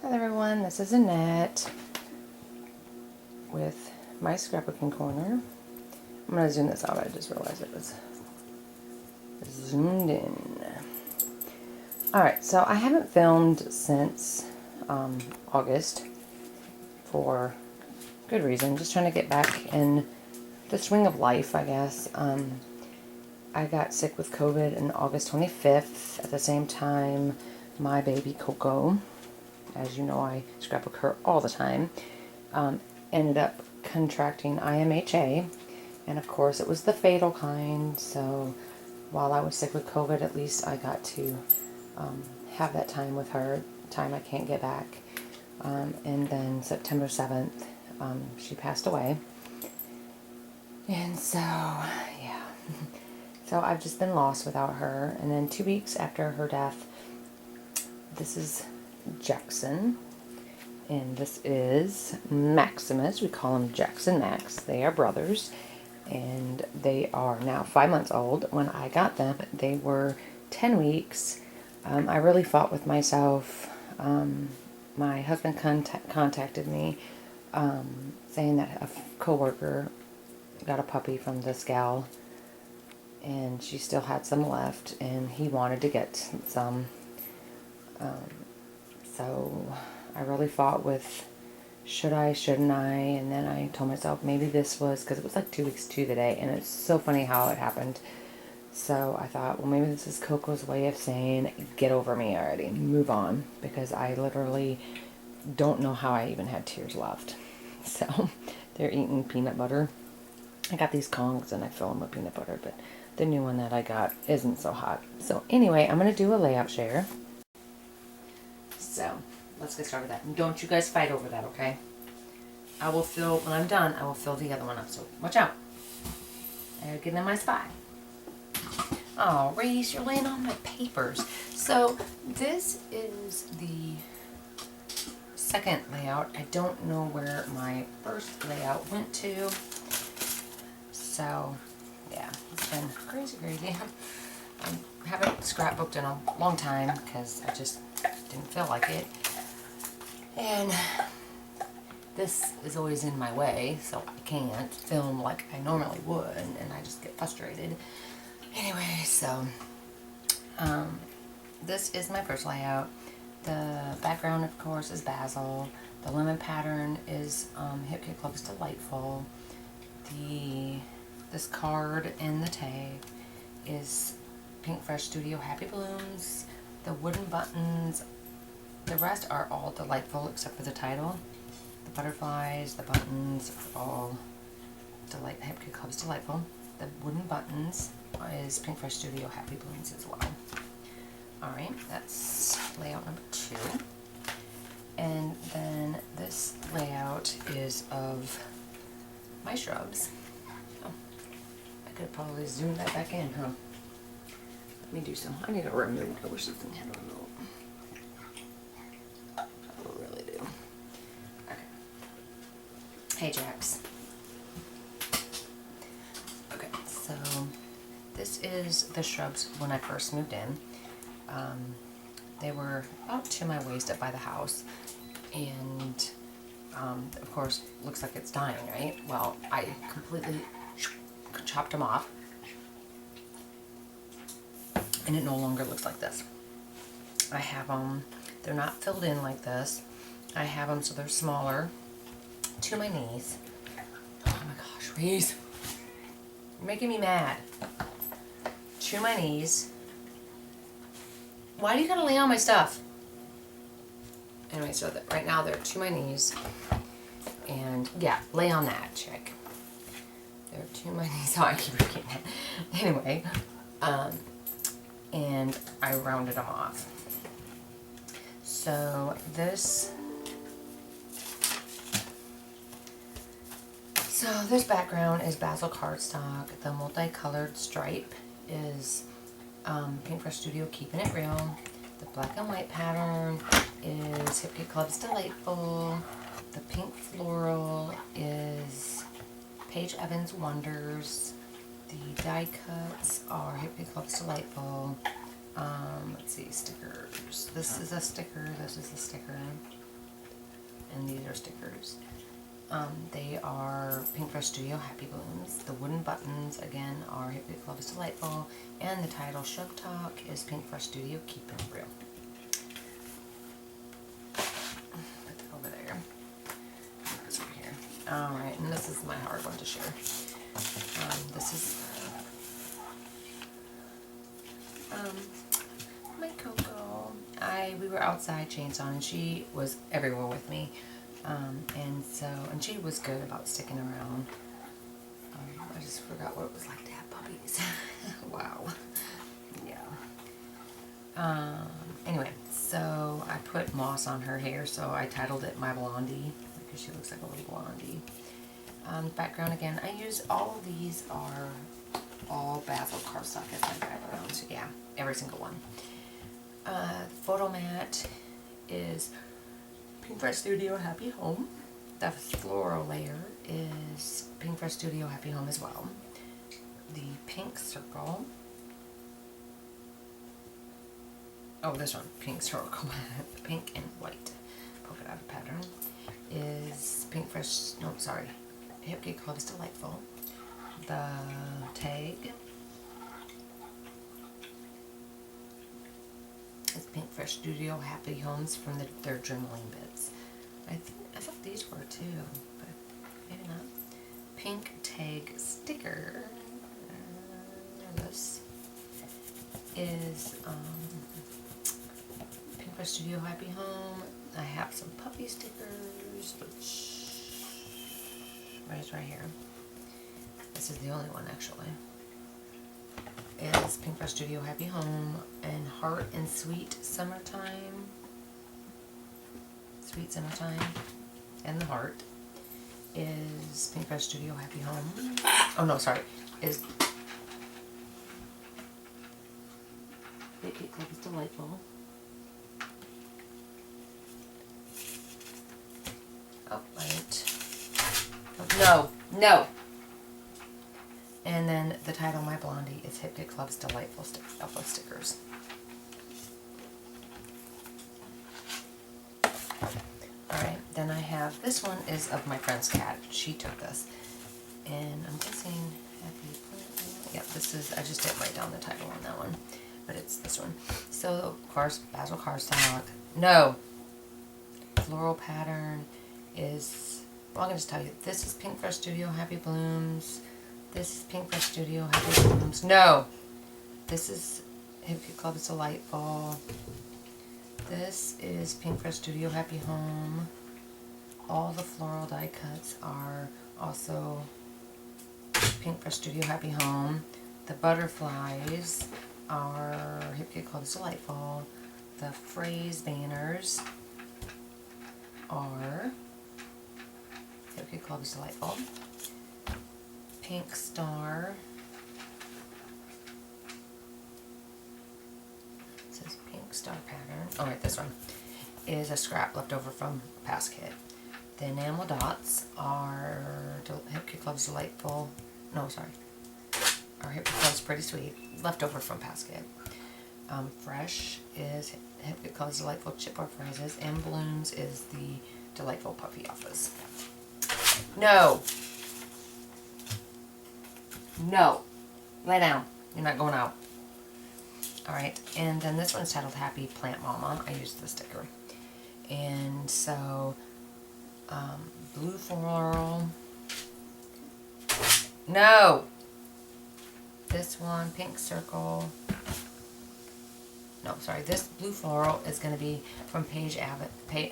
Hi everyone, this is Annette with my scrapbooking corner. I'm going to zoom this out, I just realized it was zoomed in. Alright, so I haven't filmed since August for good reason, just trying to get back in the swing of life, I guess. I got sick with COVID on August 25th. At the same time, my baby Coco, as you know, I scrapbook her all the time, ended up contracting IMHA, and of course it was the fatal kind, so while I was sick with COVID, at least I got to have that time with her, time I can't get back. And then September 7th, she passed away. And so, yeah. So I've just been lost without her. And then 2 weeks after her death, this is Jackson, and this is Maximus. We call him Jackson Max. They are brothers, and they are now 5 months old. When I got them, they were 10 weeks. I really fought with myself. My husband contacted me saying that a coworker got a puppy from this gal, and she still had some left, and he wanted to get some. So I really fought with should I, shouldn't I, and then I told myself maybe this was, because it was like 2 weeks to the day, and it's so funny how it happened. So I thought, well, maybe this is Coco's way of saying, get over me already, move on, because I literally don't know how I even had tears left. So they're eating peanut butter. I got these Kongs and I fill them with peanut butter, but the new one that I got isn't so hot. So anyway, I'm going to do a layout share. So let's get started with that. And don't you guys fight over that, okay? I will fill, when I'm done, I will fill the other one up. So watch out. I gotta get in my spot. Oh, Reese, you're laying on my papers. So this is the second layout. I don't know where my first layout went to. So yeah, it's been crazy. I haven't scrapbooked in a long time because I just didn't feel like it. And this is always in my way, so I can't film like I normally would, and I just get frustrated. Anyway, so this is my first layout. The background, of course, is basil. The lemon pattern is Hip Kit Club's Delightful. This card and the tag is Pink Fresh Studio Happy Balloons. The wooden buttons, the rest are all delightful except for the title. The butterflies, the buttons are all Hip Kit Club's Delightful. The wooden buttons is Pink Fresh Studio Happy Balloons as well. Alright, that's layout number 2. And then this layout is of my shrubs. Oh, I could probably zoom that back in, huh? Let me do some. I need a remote. I wish this thing had a remote. I really do. Okay. Hey, Jax. Okay, so this is the shrubs when I first moved in. They were about to my waist up by the house, and of course, looks like it's dying, right? Well, I completely chopped them off, and it no longer looks like this. I have them, they're not filled in like this. I have them so they're smaller to my knees. Oh my gosh, Reese, you're making me mad. To my knees. Why do you gotta lay on my stuff? Anyway, so that right now they're to my knees. And yeah, lay on that, chick. They're to my knees. Oh, I keep repeating that. Anyway, and I rounded them off. So this background is basil cardstock. The multicolored stripe is Pink Fresh Studio Keeping It Real. The black and white pattern is Hip Kit Club's Delightful. The pink floral is Paige Evans Wonders. The die cuts are Hip Kit Club's Delightful. Let's see, stickers. This is a sticker, this is a sticker, and these are stickers. They are Pink Fresh Studio Happy Blooms. The wooden buttons, again, are Hippie Club is Delightful, and the title, Shug Talk, is Pink Fresh Studio Keeping It Real. Put that over there. Put this over here. Alright, and this is my hard one to share. This is my Coco. We were outside chainsawing, and she was everywhere with me. And she was good about sticking around. I just forgot what it was like to have puppies. Wow. Yeah. Anyway, so I put moss on her hair, so I titled it My Blondie, because she looks like a little blondie. Background again, I use all of these are all basil cardstock as my background. So yeah, every single one. Photo mat is Pink Fresh Studio Happy Home. The floral layer is Pink Fresh Studio Happy Home as well. The pink circle. Oh, this one, pink circle, pink and white polka dot pattern is Pink Fresh. No, sorry, Hippie Club is Delightful. The tag is Pink Fresh Studio Happy Homes from their journaling bits. I thought these were too, but maybe not. Pink tag sticker. This is Pink Fresh Studio Happy Home. I have some puppy stickers, which is right here. This is the only one actually. Is Pink Fresh Studio Happy Home and Heart and Sweet Summertime. Sweet Summertime. And the heart is Pink Fresh Studio Happy Home. Oh no, sorry. Is Hippie Club is Delightful. Oh, right. No, no. And then the title, My Blondie, is Hippie Club's Delightful Alpha Stickers. Alright, then I have, this one is of my friend's cat. She took this. And I'm guessing yep, this is, I just didn't write down the title on that one. But it's this one. So, of course, basil cardstock. No! Floral pattern is, well, I'm going to tell you, this is Pink Fresh Studio Happy Blooms. This is Pink Fresh Studio Happy Blooms. No! This is Hippie Club is Delightful. This is Pink Fresh Studio Happy Home. All the floral die cuts are also Pink Fresh Studio Happy Home. The butterflies are Hippie Club is Delightful. The phrase banners are Hippie Club is Delightful. Pink star. It says pink star pattern. Oh, right, this one is a scrap left over from past kit. The enamel dots are Hippie Club's Delightful. No, sorry. Our Hippie Club's Pretty Sweet, left over from past kit. Fresh is Hippie Club's Delightful Chipboard Phrases, and Blooms is the Delightful Puppy Office. No! No. Lay down. You're not going out. Alright, and then this one's titled Happy Plant Mama. I used the sticker. And so, blue floral. No! This one, pink circle. No, sorry. This blue floral is going to be from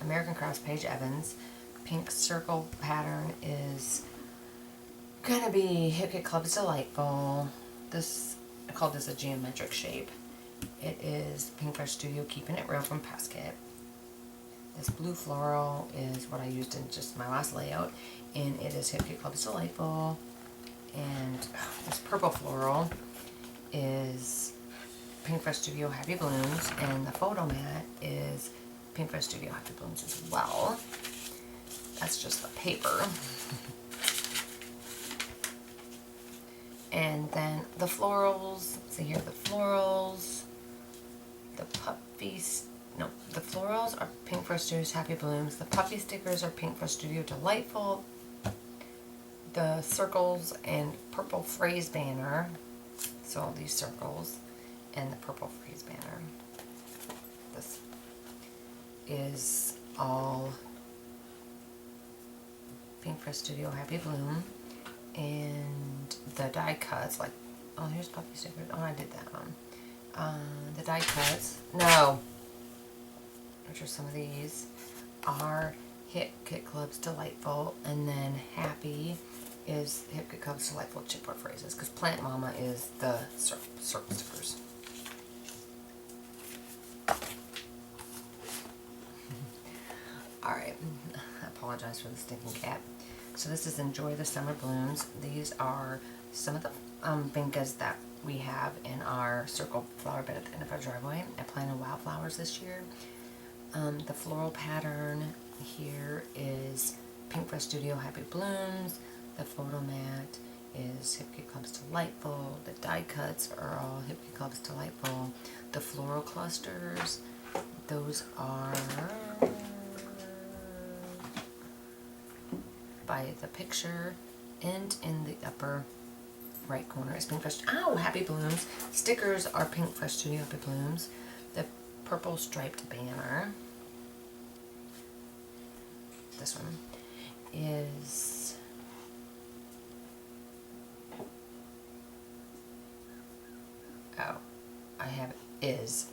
American Crafts Paige Evans. Pink circle pattern is going to be Hippie Club is Delightful. I call this a geometric shape. It is Pink Fresh Studio Keeping It Real from past kit. This blue floral is what I used in just my last layout, and it is Hippie Club is Delightful. And this purple floral is Pink Fresh Studio Happy Blooms, and the photo mat is Pink Fresh Studio Happy Blooms as well. That's just the paper. And then the florals, see here the florals The the florals are Pink Fresh Studio's Happy Blooms. The puffy stickers are Pink Fresh Studio Delightful. The circles and purple phrase banner. So all these circles and the purple phrase banner. This is all Pink Fresh Studio Happy Bloom. And the die cuts, like, oh, here's puffy stickers. Oh, I did that one. The die cuts, no, which are some of these, are Hip Kit Club's Delightful, and then Happy is Hip Kit Club's Delightful Chipboard Phrases, because Plant Mama is the circle stickers. Alright, I apologize for the stinking cat. So this is Enjoy the Summer Blooms. These are some of the bingas that we have in our circle flower bed at the end of our driveway. I planted wildflowers this year. The floral pattern here is Pink Fresh Studio Happy Blooms. The photo mat is Hip Kit Club's Delightful. The die cuts are all Hip Kit Club's Delightful. The floral clusters, those are by the picture, and in the upper right corner is Pink Fresh, Happy Blooms. Stickers are Pink Fresh Studio Happy Blooms. The purple striped banner, this one, is I have is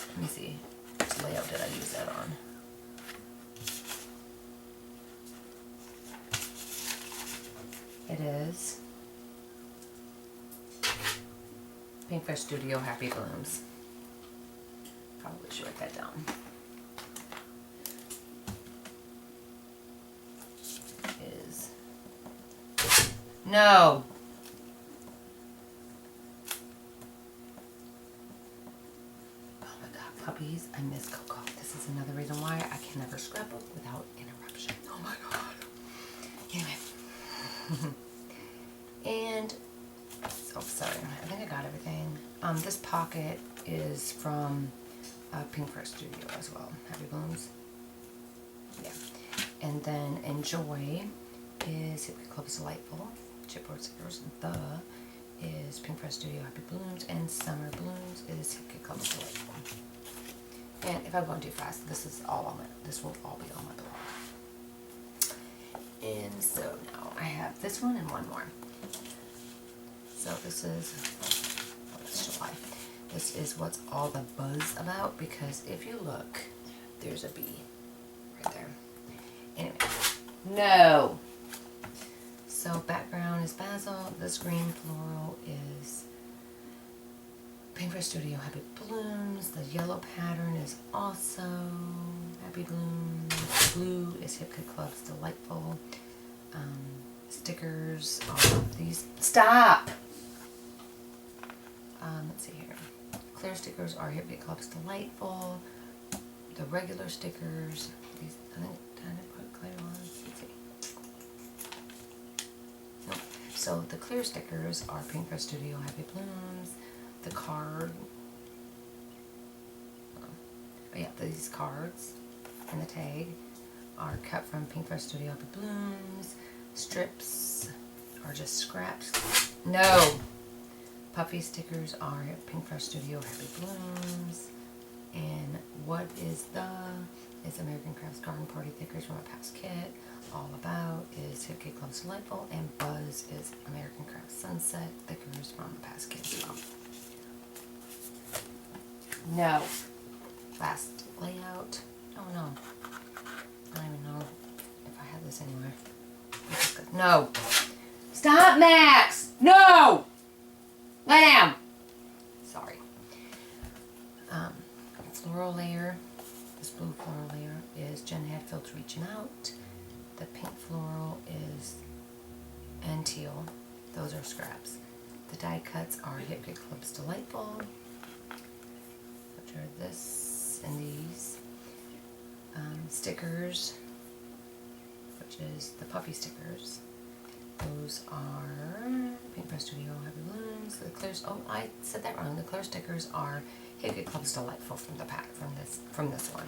let me see, which layout did I use that on? It is Pink Fresh Studio Happy Blooms. Probably should write that down. Is no. Oh my God, puppies! I miss Coco. This is another reason why I can never scrapbook without interruption. Oh my God. Anyway. And, oh sorry, I think I got everything. This pocket is from Pink Fresh Studio as well. Happy Blooms. Yeah. And then Enjoy is Hip Kit Club's Delightful. Chipboard stickers. The is Pink Fresh Studio Happy Blooms. And Summer Blooms is Hip Kit Club's Delightful. And if I'm going too fast, this is all on this will all be on my blog. And so now I have this one and one more. So this is, it's July. This is what's all the buzz about, because if you look, there's a bee right there. Anyway, no. So background is basil. This green floral is Pink Fresh Studio Happy Blooms. The yellow pattern is also Happy Blooms. The blue is Hip Kit Club's Delightful. Stickers are these. Stop! Let's see here. Clear stickers are Hip Kit Club's Delightful. The regular stickers, these, I think, did I put clear ones? Let's see. Nope. So the clear stickers are Pink Fresh Studio Happy Blooms. The card, oh yeah, these cards and the tag are cut from Pink Fresh Studio Happy Blooms. Strips are just scraps. No! Puffy stickers are Pink Fresh Studio Happy Blooms. And what is American Crafts Garden Party Thickers from a past kit. All About is Hip Kit Club's Delightful. And Buzz is American Crafts Sunset Thickers from a past kit as well. No. Last layout. Oh no. I don't even know if I have this anywhere. No. Stop, Max! No! Lay down! Sorry. Floral layer. This blue floral layer is Jen Hadfield's Reaching Out. The pink floral is and teal. Those are scraps. The die cuts are Hip Kit Club's Delightful, which are this and these. Stickers, which is the puffy stickers. Those are Pink Fresh Studio Happy Balloons. The clear, oh, I said that wrong. The clear stickers are Hickory Club's Delightful from the pack, from this one.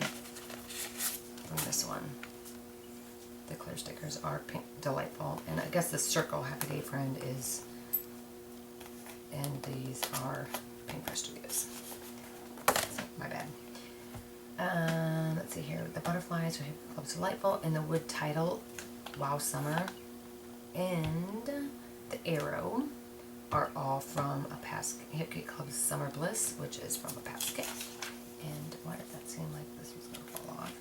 The clear stickers are pink Delightful, and I guess the circle Happy Day Friend is, and these are Pink Fresh Studios. So, my bad. Let's see here. The butterflies are Hickory Club's Delightful, and the wood title, Wow Summer, and the arrow are all from a past Hickory Club's Summer Bliss, which is from a past gift. And why did that seem like this was going to fall off?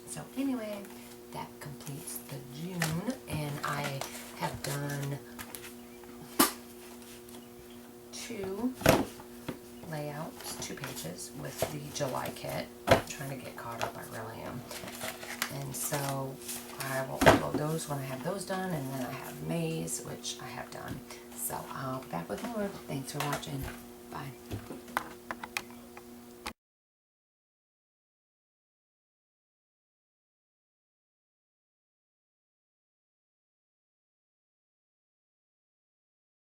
So anyway, that completes the June, and I have done 2 layouts, 2 pages with the July kit. I'm trying to get caught up, I really am. And so I will upload those when I have those done, and then I have May's, which I have done. So I'll be back with more. Thanks for watching. Bye.